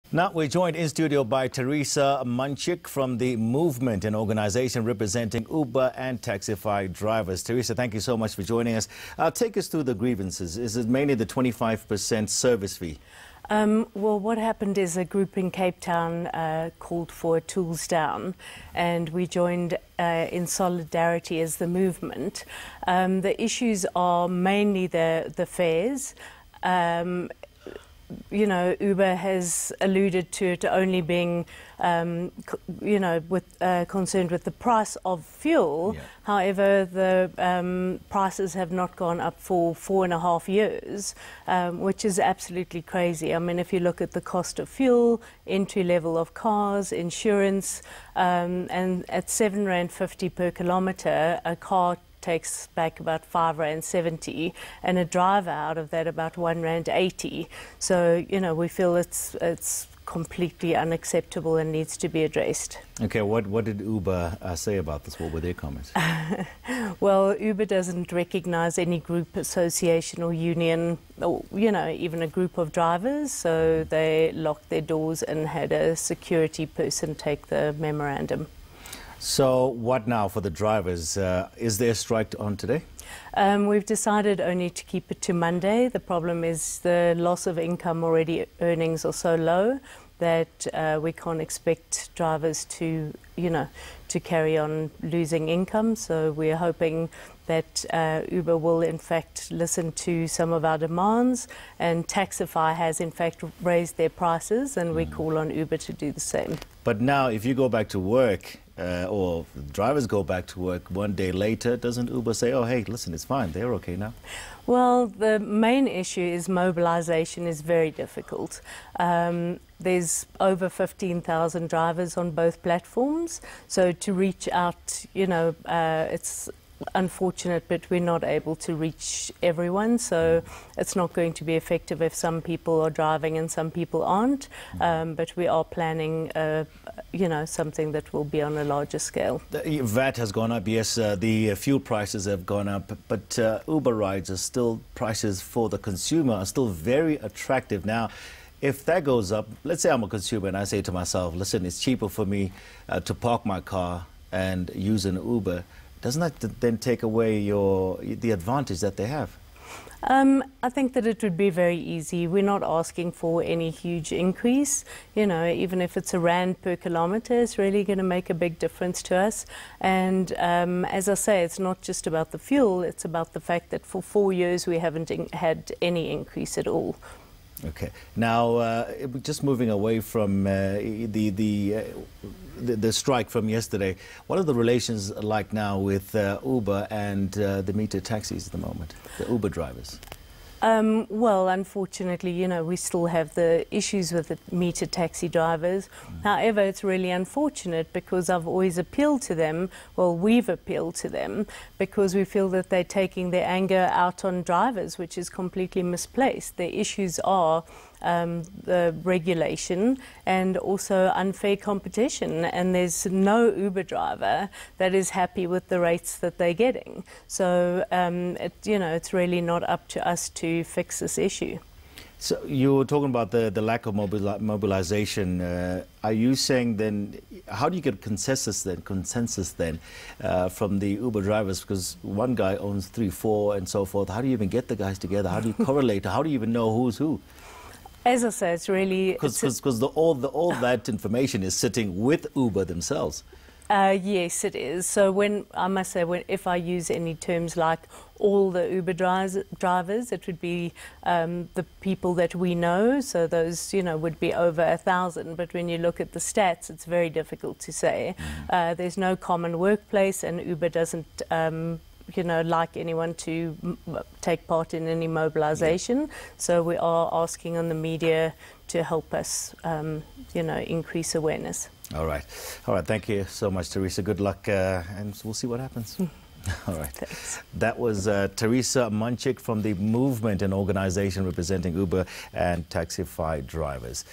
Now we're joined in studio by Teresa Munchick from the movement, an organization representing Uber and Taxify drivers. Teresa, thank you so much for joining us. Take us through the grievances. Is it mainly the 25% service fee? Well, what happened is a group in Cape Town called for tools down, and we joined in solidarity as the movement. The issues are mainly the fares. You know, Uber has alluded to it only being, concerned with the price of fuel. Yeah. However, the prices have not gone up for 4.5 years, which is absolutely crazy. I mean, if you look at the cost of fuel, entry level of cars, insurance, and at R7.50 per kilometre, a car takes back about R5.70 and a driver out of that about R1.80. So, you know, we feel it's completely unacceptable and needs to be addressed. Okay, what did Uber say about this? What were their comments? Well, Uber doesn't recognise any group, association or union, or, you know, even a group of drivers, so they locked their doors and had a security person take the memorandum. So what now for the drivers? Is there a strike on today? We've decided only to keep it to Monday. The problem is the loss of income already. Earnings are so low that we can't expect drivers to, to carry on losing income. So we're hoping that Uber will in fact listen to some of our demands, and Taxify has in fact raised their prices, and we call on Uber to do the same. But now if you go back to work, or drivers go back to work one day later, doesn't Uber say, oh, hey, listen, it's fine, they're okay now? Well, the main issue is mobilization is very difficult. There's over 15,000 drivers on both platforms, so to reach out, it's unfortunate, but we're not able to reach everyone, so it's not going to be effective if some people are driving and some people aren't, but we are planning something that will be on a larger scale. The VAT has gone up, yes, the fuel prices have gone up, but Uber rides are still, prices for the consumer are still very attractive. Now, if that goes up, let's say I'm a consumer and I say to myself, listen, it's cheaper for me to park my car and use an Uber. Doesn't that then take away the advantage that they have? I think that it would be very easy. We're not asking for any huge increase. Even if it's R1 per kilometre, it's really going to make a big difference to us. And as I say, it's not just about the fuel, it's about the fact that for 4 years we haven't had any increase at all. Okay. Now, just moving away from the strike from yesterday, what are the relations like now with Uber and the meter taxis at the moment, the Uber drivers? Well, unfortunately, we still have the issues with the meter taxi drivers. However, it's really unfortunate because I've always appealed to them, well, we've appealed to them, because we feel that they're taking their anger out on drivers, which is completely misplaced. The issues are the regulation and also unfair competition, and there's no Uber driver that is happy with the rates that they're getting. So, it's really not up to us to fix this issue. So you were talking about the lack of mobilization. Are you saying then, how do you get consensus then from the Uber drivers? Because one guy owns 3, 4 and so forth. How do you even get the guys together? How do you correlate? How do you even know who's who? As I say, it's really... Because all that information is sitting with Uber themselves. Yes, it is. So if I use any terms like all the Uber drivers, it would be the people that we know. So those, would be over 1,000. But when you look at the stats, it's very difficult to say. There's no common workplace, and Uber doesn't like anyone to take part in any mobilization. Yeah. So we are asking on the media to help us, increase awareness. All right. Thank you so much, Teresa. Good luck, and we'll see what happens. All right. Thanks. That was Teresa Munchick from the movement, an organization representing Uber and Taxify drivers.